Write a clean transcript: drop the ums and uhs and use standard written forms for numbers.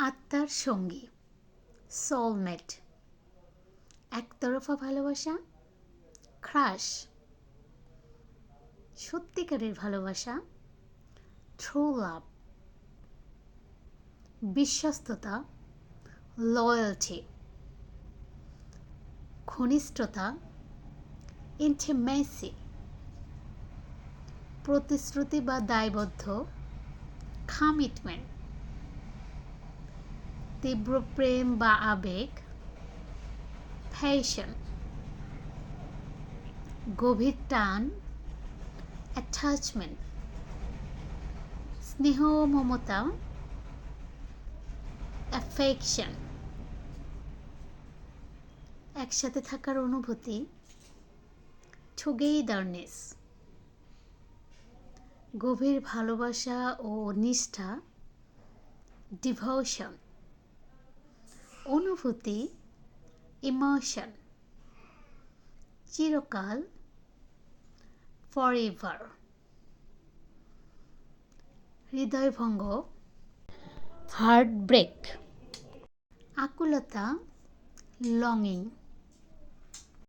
আত্মার সঙ্গী, সোলমেট। একতরফা ভালোবাসা, ক্রাশ। সত্যিকারের ভালোবাসা, ট্রু লাভ। বিশ্বস্ততা, লয়্যালটি। ঘনিষ্ঠতা, ইন্টিমেসি। প্রতিশ্রুতি বা দায়বদ্ধ, কমিটমেন্ট। তীব্র প্রেম বা আবেগ, প্যাশন। গভীর টান, অ্যাটাচমেন্ট। স্নেহ ও মমতা, অ্যাফেকশন। একসাথে থাকার অনুভূতি, টুগেদারনেস। গভীর ভালোবাসা ও নিষ্ঠা, ডিভোশন। অনুভূতি, ইমোশন। চিরকাল, ফরএভার। হৃদয়ভঙ্গ, হার্টব্রেক। আকুলতা, লঙ্গিং।